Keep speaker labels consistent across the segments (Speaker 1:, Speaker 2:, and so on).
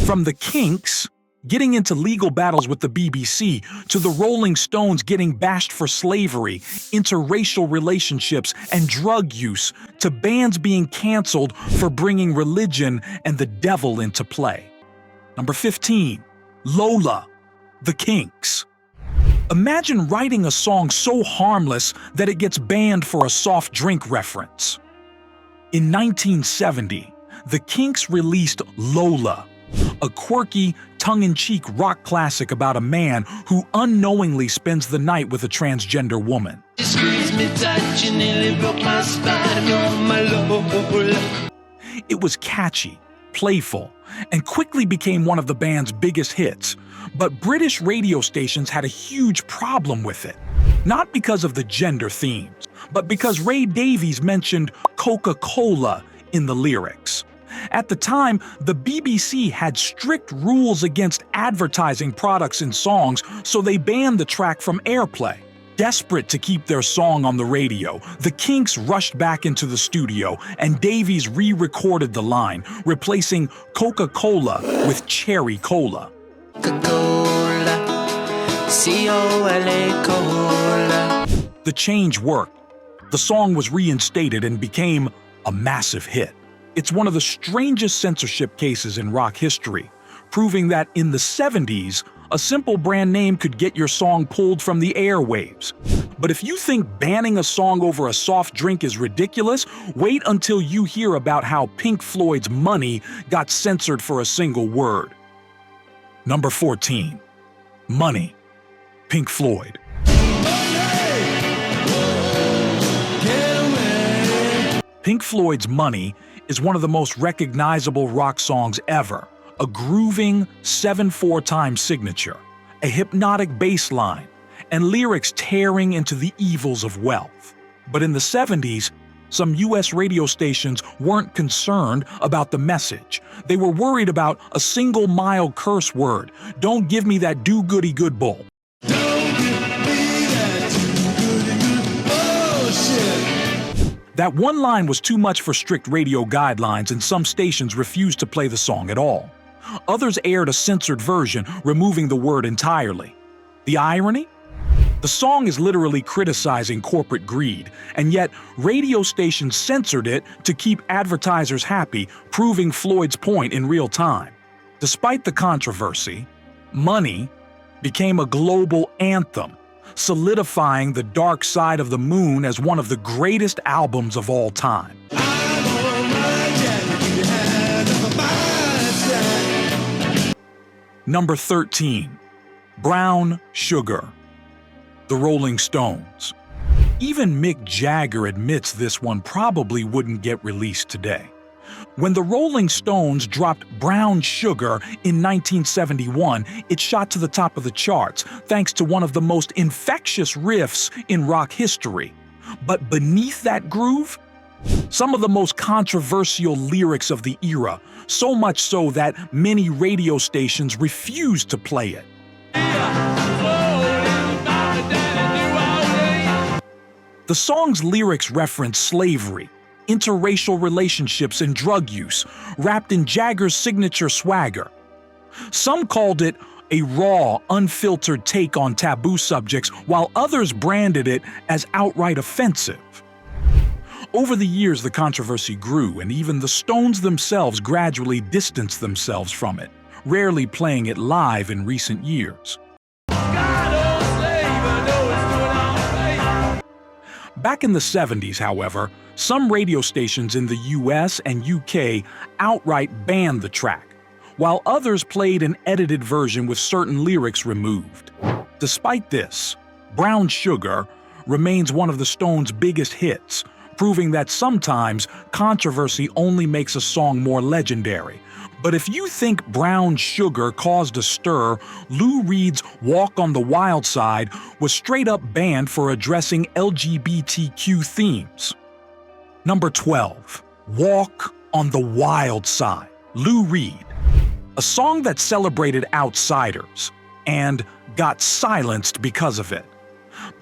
Speaker 1: From the Kinks getting into legal battles with the BBC, to the Rolling Stones getting bashed for slavery, interracial relationships, and drug use, to bands being canceled for bringing religion and the devil into play. Number 15. Lola, the Kinks. Imagine writing a song so harmless that it gets banned for a soft drink reference. In 1970, the Kinks released Lola, a quirky, tongue-in-cheek rock classic about a man who unknowingly spends the night with a transgender woman. It was catchy, playful, and quickly became one of the band's biggest hits. But British radio stations had a huge problem with it. Not because of the gender themes, but because Ray Davies mentioned Coca-Cola in the lyrics. At the time, the BBC had strict rules against advertising products in songs, so they banned the track from airplay. Desperate to keep their song on the radio, the Kinks rushed back into the studio, and Davies re-recorded the line, replacing Coca-Cola with Cherry Cola.
Speaker 2: Coca-Cola, C-O-L-A Cola.
Speaker 1: The change worked. The song was reinstated and became a massive hit. It's one of the strangest censorship cases in rock history, proving that in the 70s, a simple brand name could get your song pulled from the airwaves. But if you think banning a song over a soft drink is ridiculous, wait until you hear about how Pink Floyd's Money got censored for a single word. Number 14. Money, Pink Floyd. Pink Floyd's Money is one of the most recognizable rock songs ever, a grooving 7/4 time signature, a hypnotic bass line, and lyrics tearing into the evils of wealth. But in the 70s, some US radio stations weren't concerned about the message. They were worried about a single mild curse word, "Don't give me that do-goody-good bull." That one line was too much for strict radio guidelines, and some stations refused to play the song at all. Others aired a censored version, removing the word entirely. The irony? The song is literally criticizing corporate greed, and yet radio stations censored it to keep advertisers happy, proving Floyd's point in real time. Despite the controversy, Money became a global anthem, solidifying The Dark Side of the Moon as one of the greatest albums of all time. Number 13. Brown Sugar, the Rolling Stones. Even Mick Jagger admits this one probably wouldn't get released today. When the Rolling Stones dropped Brown Sugar in 1971, it shot to the top of the charts thanks to one of the most infectious riffs in rock history. But beneath that groove, some of the most controversial lyrics of the era, so much so that many radio stations refused to play it. The song's lyrics reference slavery, interracial relationships, and drug use, wrapped in Jagger's signature swagger. Some called it a raw, unfiltered take on taboo subjects, while others branded it as outright offensive. Over the years, the controversy grew, and even the Stones themselves gradually distanced themselves from it, rarely playing it live in recent years. Back in the 70s, however, some radio stations in the US and UK outright banned the track, while others played an edited version with certain lyrics removed. Despite this, Brown Sugar remains one of the Stones' biggest hits, proving that sometimes controversy only makes a song more legendary. But if you think Brown Sugar caused a stir, Lou Reed's Walk on the Wild Side was straight up banned for addressing LGBTQ themes. Number 12. Walk on the Wild Side, Lou Reed. A song that celebrated outsiders and got silenced because of it.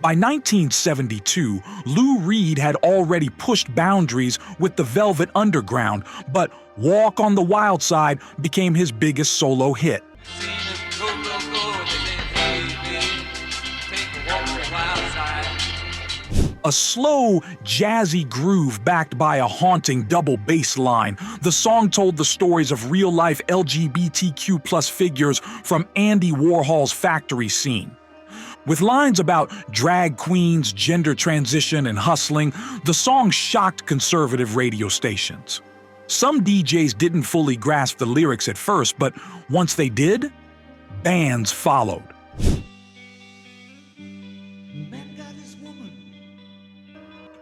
Speaker 1: By 1972, Lou Reed had already pushed boundaries with the Velvet Underground, but Walk on the Wild Side became his biggest solo hit. A slow, jazzy groove backed by a haunting double bass line, the song told the stories of real-life LGBTQ+ figures from Andy Warhol's factory scene. With lines about drag queens, gender transition, and hustling, the song shocked conservative radio stations. Some DJs didn't fully grasp the lyrics at first, but once they did, bands followed.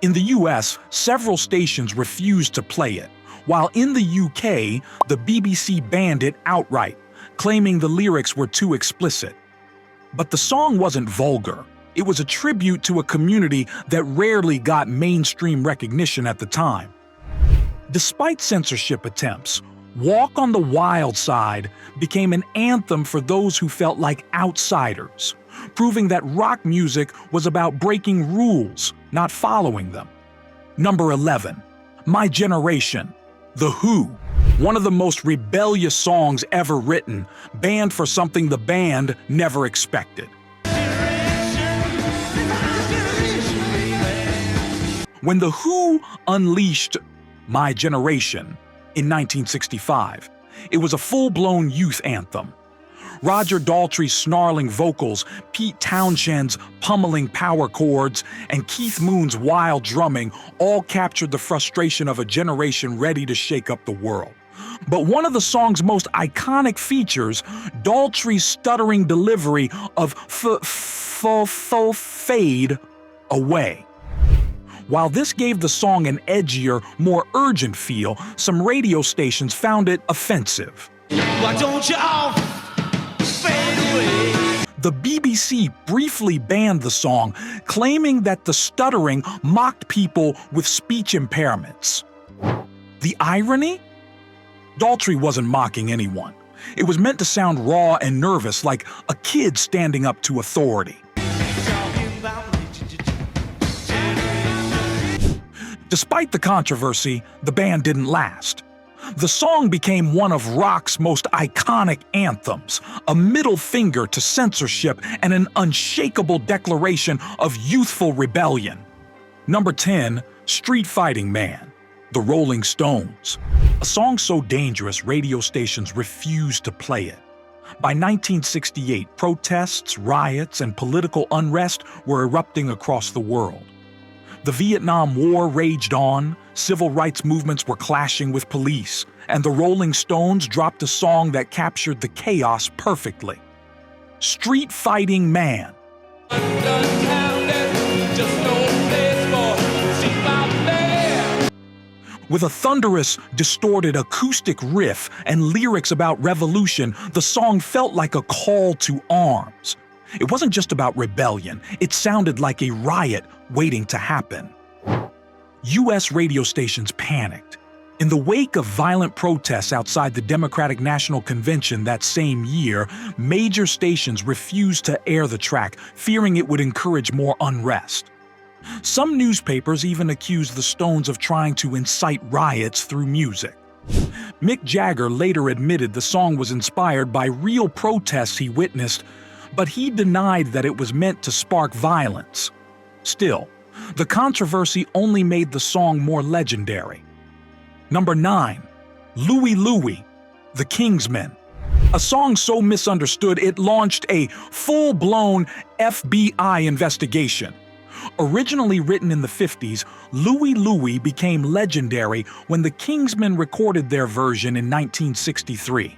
Speaker 1: In the US, several stations refused to play it, while in the UK, the BBC banned it outright, claiming the lyrics were too explicit. But the song wasn't vulgar. It was a tribute to a community that rarely got mainstream recognition at the time. Despite censorship attempts, Walk on the Wild Side became an anthem for those who felt like outsiders, proving that rock music was about breaking rules, not following them. Number 11, My Generation, The Who. One of the most rebellious songs ever written, banned for something the band never expected. When The Who unleashed My Generation in 1965, it was a full-blown youth anthem. Roger Daltrey's snarling vocals, Pete Townshend's pummeling power chords, and Keith Moon's wild drumming all captured the frustration of a generation ready to shake up the world. But one of the song's most iconic features, Daltrey's stuttering delivery of fade away. While this gave the song an edgier, more urgent feel, some radio stations found it offensive.
Speaker 3: Why don't you all fade away?
Speaker 1: The BBC briefly banned the song, claiming that the stuttering mocked people with speech impairments. The irony? Daltrey wasn't mocking anyone. It was meant to sound raw and nervous, like a kid standing up to authority. Despite the controversy, the band didn't last. The song became one of rock's most iconic anthems, a middle finger to censorship and an unshakable declaration of youthful rebellion. Number 10, Street Fighting Man, The Rolling Stones. A song so dangerous radio stations refused to play it. By 1968, protests, riots, and political unrest were erupting across the world. The Vietnam War raged on, civil rights movements were clashing with police, and the Rolling Stones dropped a song that captured the chaos perfectly. Street Fighting Man. With a thunderous, distorted acoustic riff and lyrics about revolution, the song felt like a call to arms. It wasn't just about rebellion, it sounded like a riot waiting to happen. US radio stations panicked. In the wake of violent protests outside the Democratic National Convention that same year, major stations refused to air the track, fearing it would encourage more unrest. Some newspapers even accused the Stones of trying to incite riots through music. Mick Jagger later admitted the song was inspired by real protests he witnessed, but he denied that it was meant to spark violence. Still, the controversy only made the song more legendary. Number 9, Louie Louie, The Kingsmen. A song so misunderstood it launched a full-blown FBI investigation. Originally written in the 50s, Louie Louie became legendary when the Kingsmen recorded their version in 1963.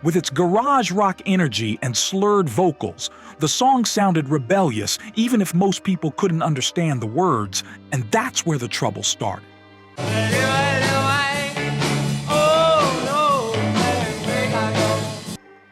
Speaker 1: With its garage rock energy and slurred vocals, the song sounded rebellious even if most people couldn't understand the words, and that's where the trouble started.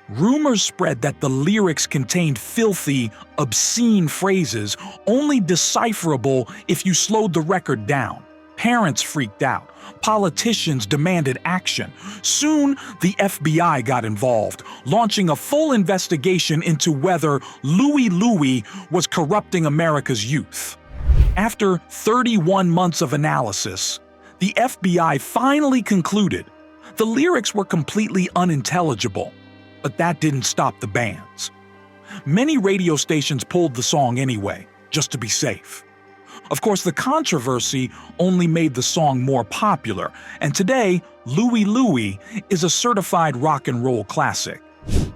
Speaker 1: Rumors spread that the lyrics contained filthy, obscene phrases only decipherable if you slowed the record down. Parents freaked out. Politicians demanded action. Soon, the FBI got involved, launching a full investigation into whether Louie Louie was corrupting America's youth. After 31 months of analysis, the FBI finally concluded the lyrics were completely unintelligible, but that didn't stop the bands. Many radio stations pulled the song anyway, just to be safe. Of course, the controversy only made the song more popular, and today, Louie Louie is a certified rock and roll classic.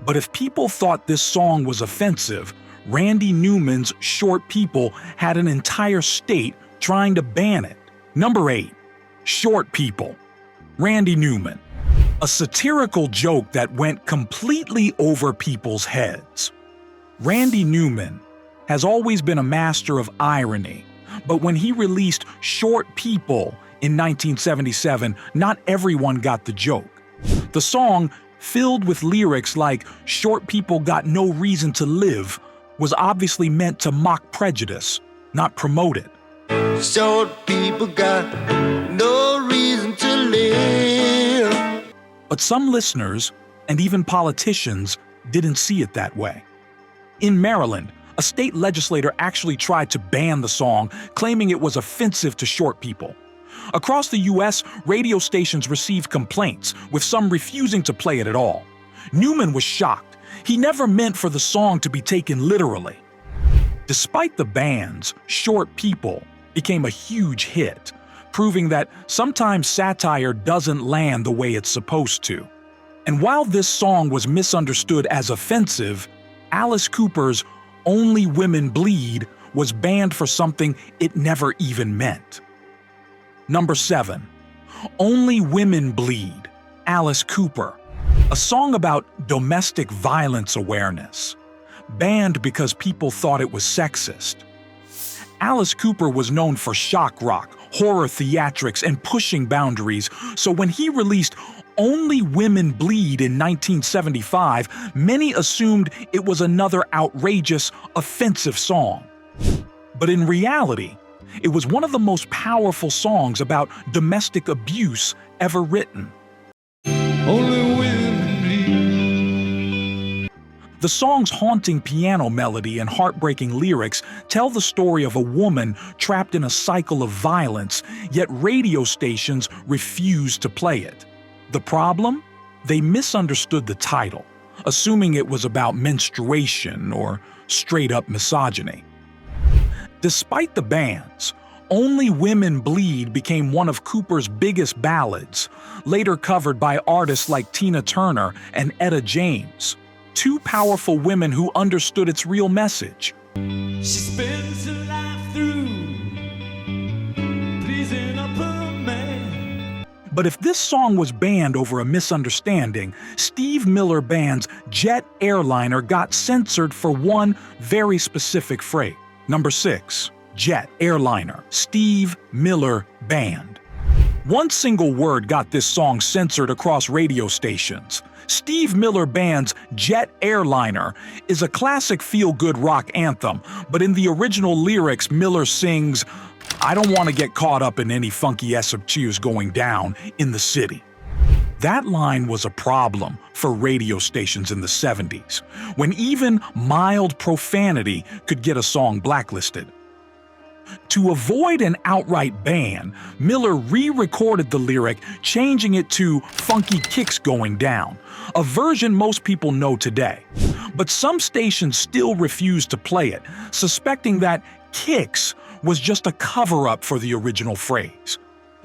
Speaker 1: But if people thought this song was offensive, Randy Newman's Short People had an entire state trying to ban it. Number 8. Short People. Randy Newman. A satirical joke that went completely over people's heads. Randy Newman has always been a master of irony, but when he released Short People in 1977, not everyone got the joke. The song, filled with lyrics like "Short people got no reason to live," was obviously meant to mock prejudice, not promote it.
Speaker 3: Short people got no reason to live.
Speaker 1: But some listeners, and even politicians, didn't see it that way. In Maryland, a state legislator actually tried to ban the song, claiming it was offensive to short people. Across the U.S., radio stations received complaints, with some refusing to play it at all. Newman was shocked. He never meant for the song to be taken literally. Despite the bans, Short People became a huge hit, proving that sometimes satire doesn't land the way it's supposed to. And while this song was misunderstood as offensive, Alice Cooper's "Only Women Bleed" was banned for something it never even meant. Number 7. Only Women Bleed, Alice Cooper. A song about domestic violence awareness. Banned because people thought it was sexist. Alice Cooper was known for shock rock, horror theatrics, and pushing boundaries, so when he released Only Women Bleed in 1975, many assumed it was another outrageous, offensive song. But in reality, it was one of the most powerful songs about domestic abuse ever written.
Speaker 3: Only women bleed.
Speaker 1: The song's haunting piano melody and heartbreaking lyrics tell the story of a woman trapped in a cycle of violence, yet radio stations refuse to play it. The problem? They misunderstood the title, assuming it was about menstruation or straight-up misogyny. Despite the bans, Only Women Bleed became one of Cooper's biggest ballads, later covered by artists like Tina Turner and Etta James, two powerful women who understood its real message.
Speaker 3: She spends her life through pleasing up her man.
Speaker 1: But if this song was banned over a misunderstanding, Steve Miller Band's Jet Airliner got censored for one very specific phrase. Number 6. Jet Airliner, Steve Miller Band. One single word got this song censored across radio stations. Steve Miller Band's Jet Airliner is a classic feel-good rock anthem, but in the original lyrics, Miller sings, "I don't want to get caught up in any funky SFQs going down in the city." That line was a problem for radio stations in the 70s, when even mild profanity could get a song blacklisted. To avoid an outright ban, Miller re-recorded the lyric, changing it to "Funky Kicks Going Down," a version most people know today. But some stations still refused to play it, suspecting that "Kicks" was just a cover-up for the original phrase.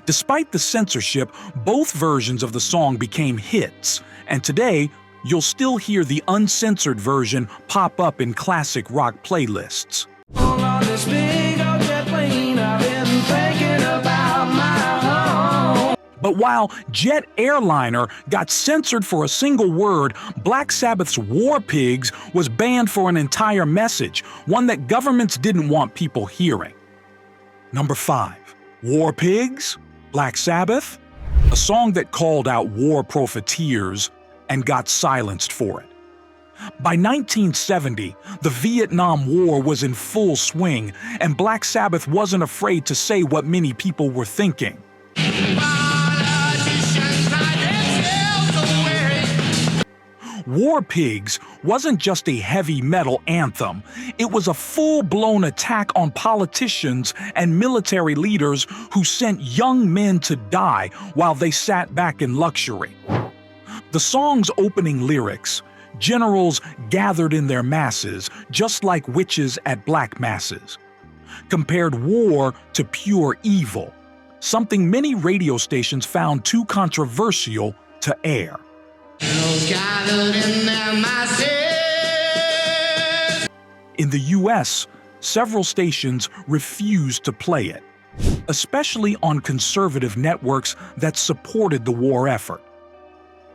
Speaker 1: Despite the censorship, both versions of the song became hits, and today, you'll still hear the uncensored version pop up in classic rock playlists.
Speaker 2: On this big old jet plane, I've been thinking about my home.
Speaker 1: But while Jet Airliner got censored for a single word, Black Sabbath's War Pigs was banned for an entire message, one that governments didn't want people hearing. Number 5. War Pigs? Black Sabbath? A song that called out war profiteers and got silenced for it. By 1970, the Vietnam War was in full swing, and Black Sabbath wasn't afraid to say what many people were thinking. War Pigs wasn't just a heavy metal anthem, it was a full-blown attack on politicians and military leaders who sent young men to die while they sat back in luxury. The song's opening lyrics, "Generals gathered in their masses, just like witches at black masses," compared war to pure evil, something many radio stations found too controversial to air. In the US, several stations refused to play it, especially on conservative networks that supported the war effort.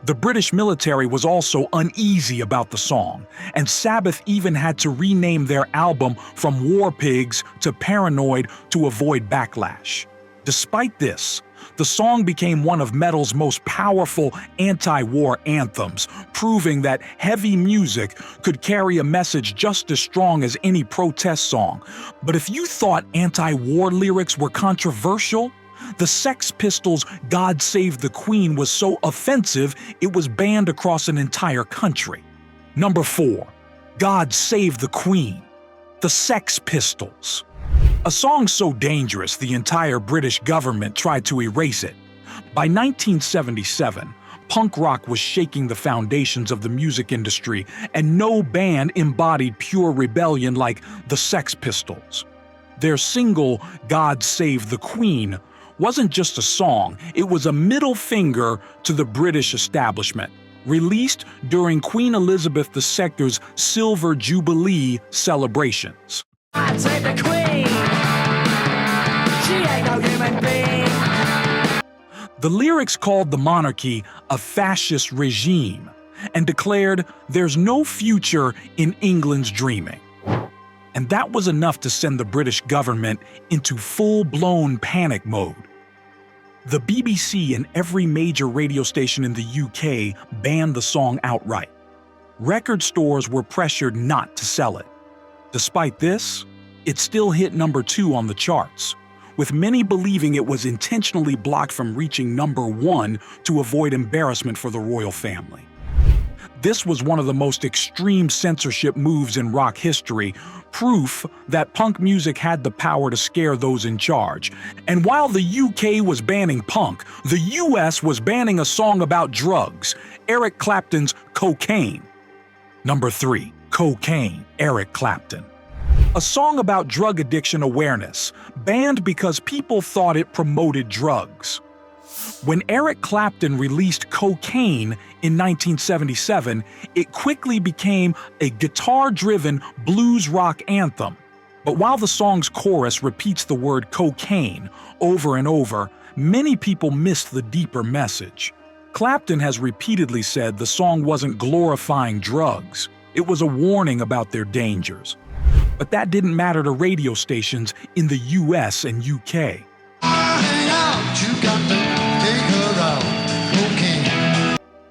Speaker 1: The British military was also uneasy about the song, and Sabbath even had to rename their album from War Pigs to Paranoid to avoid backlash. Despite this, the song became one of metal's most powerful anti-war anthems, proving that heavy music could carry a message just as strong as any protest song. But if you thought anti-war lyrics were controversial, the Sex Pistols' "God Save the Queen" was so offensive it was banned across an entire country. Number 4. God Save the Queen. The Sex Pistols. A song so dangerous the entire British government tried to erase it. By 1977, punk rock was shaking the foundations of the music industry, and no band embodied pure rebellion like the Sex Pistols. Their single, "God Save the Queen," wasn't just a song, it was a middle finger to the British establishment. Released during Queen Elizabeth II's Silver Jubilee celebrations.
Speaker 2: God save the Queen. She ain't no human being.
Speaker 1: The lyrics called the monarchy a fascist regime and declared there's no future in England's dreaming. And that was enough to send the British government into full-blown panic mode. The BBC and every major radio station in the UK banned the song outright. Record stores were pressured not to sell it. Despite this, it still hit number 2 on the charts, with many believing it was intentionally blocked from reaching number 1 to avoid embarrassment for the royal family. This was one of the most extreme censorship moves in rock history, proof that punk music had the power to scare those in charge. And while the UK was banning punk, the US was banning a song about drugs, Eric Clapton's Cocaine. Number 3. Cocaine, Eric Clapton. A song about drug addiction awareness, banned because people thought it promoted drugs. When Eric Clapton released Cocaine in 1977, it quickly became a guitar-driven blues rock anthem. But while the song's chorus repeats the word cocaine over and over, many people missed the deeper message. Clapton has repeatedly said the song wasn't glorifying drugs, it was a warning about their dangers. But that didn't matter to radio stations in the US and UK.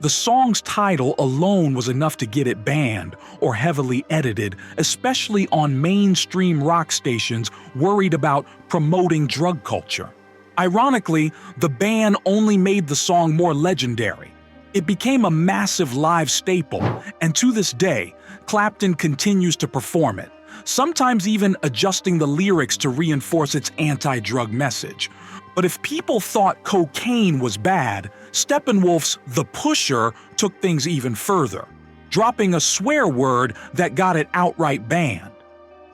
Speaker 1: The song's title alone was enough to get it banned or heavily edited, especially on mainstream rock stations worried about promoting drug culture. Ironically, the ban only made the song more legendary. It became a massive live staple, and to this day, Clapton continues to perform it, sometimes even adjusting the lyrics to reinforce its anti-drug message. But if people thought cocaine was bad, Steppenwolf's The Pusher took things even further, dropping a swear word that got it outright banned.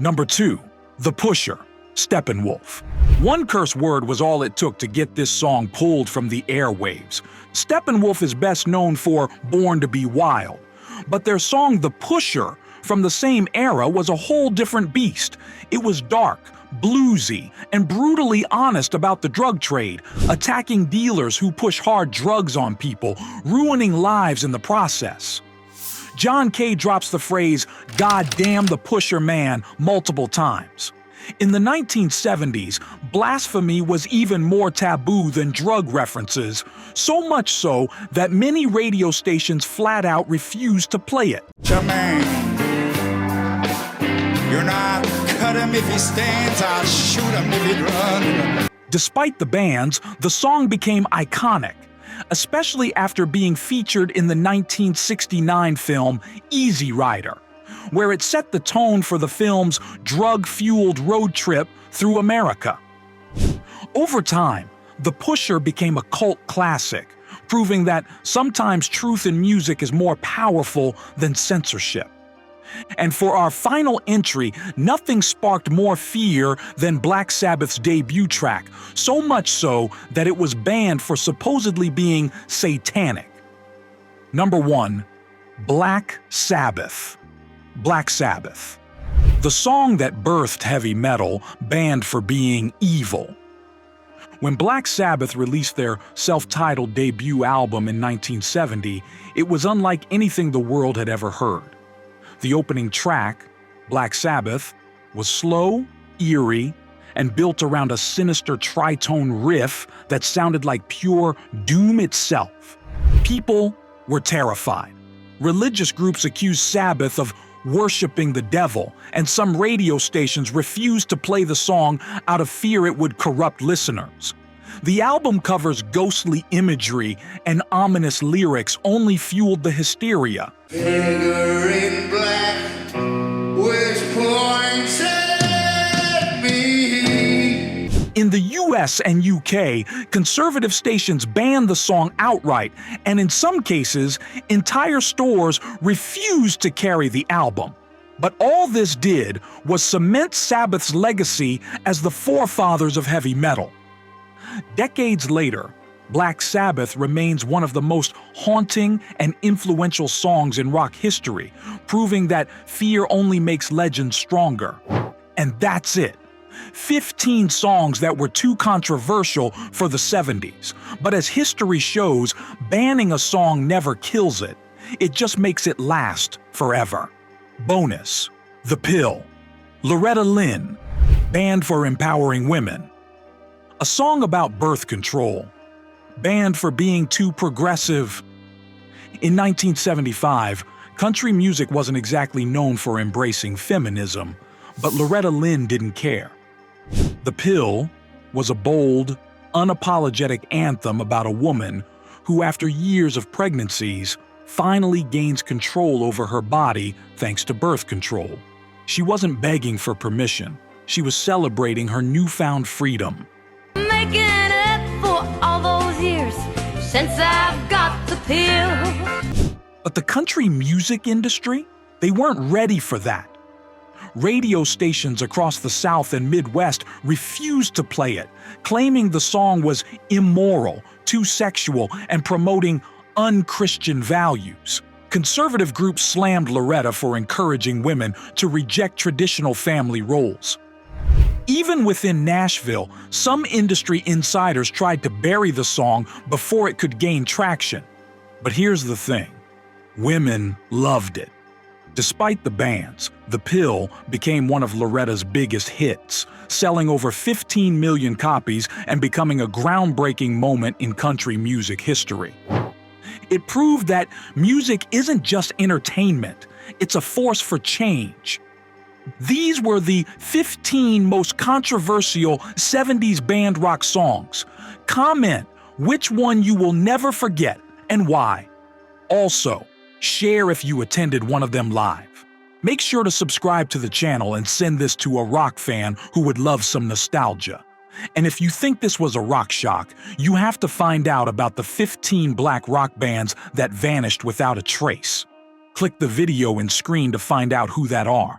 Speaker 1: Number 2. The Pusher, Steppenwolf. One curse word was all it took to get this song pulled from the airwaves. Steppenwolf is best known for Born to Be Wild, but their song The Pusher from the same era was a whole different beast. It was dark, bluesy, and brutally honest about the drug trade, attacking dealers who push hard drugs on people, ruining lives in the process. John Kay drops the phrase, "God damn the pusher man," multiple times. In the 1970s, blasphemy was even more taboo than drug references, so much so that many radio stations flat out refused to play it.
Speaker 4: Man, you're not cut him if he stands, I'll shoot him if he runs.
Speaker 1: Despite the bans, the song became iconic, especially after being featured in the 1969 film Easy Rider, where it set the tone for the film's drug-fueled road trip through America. Over time, The Pusher became a cult classic, proving that sometimes truth in music is more powerful than censorship. And for our final entry, nothing sparked more fear than Black Sabbath's debut track, so much so that it was banned for supposedly being satanic. Number 1. Black Sabbath. Black Sabbath. The song that birthed heavy metal, banned for being evil. When Black Sabbath released their self-titled debut album in 1970, it was unlike anything the world had ever heard. The opening track, Black Sabbath, was slow, eerie, and built around a sinister tritone riff that sounded like pure doom itself. People were terrified. Religious groups accused Sabbath of worshiping the devil, and some radio stations refused to play the song out of fear it would corrupt listeners. The album cover's ghostly imagery and ominous lyrics only fueled the hysteria.
Speaker 4: Figure in black, which points at me.
Speaker 1: In the US and UK, conservative stations banned the song outright, and in some cases, entire stores refused to carry the album. But all this did was cement Sabbath's legacy as the forefathers of heavy metal. Decades later, Black Sabbath remains one of the most haunting and influential songs in rock history, proving that fear only makes legends stronger. And that's it. 15 songs that were too controversial for the 70s. But as history shows, banning a song never kills it. It just makes it last forever. Bonus: The Pill. Loretta Lynn, banned for empowering women. A song about birth control, banned for being too progressive. In 1975, country music wasn't exactly known for embracing feminism, but Loretta Lynn didn't care. The Pill was a bold, unapologetic anthem about a woman who, after years of pregnancies, finally gains control over her body thanks to birth control. She wasn't begging for permission. She was celebrating her newfound freedom.
Speaker 5: Making up for all those years since I've got the pill.
Speaker 1: But the country music industry, they weren't ready for that. Radio stations across the South and Midwest refused to play it, claiming the song was immoral, too sexual, and promoting unchristian values. Conservative groups slammed Loretta for encouraging women to reject traditional family roles. Even within Nashville, some industry insiders tried to bury the song before it could gain traction. But here's the thing: women loved it. Despite the bans, The Pill became one of Loretta's biggest hits, selling over 15 million copies and becoming a groundbreaking moment in country music history. It proved that music isn't just entertainment, it's a force for change. These were the 15 most controversial 70s band rock songs. Comment which one you will never forget and why. Also, share if you attended one of them live. Make sure to subscribe to the channel and send this to a rock fan who would love some nostalgia. And if you think this was a rock shock, you have to find out about the 15 black rock bands that vanished without a trace. Click the video and screen to find out who that are.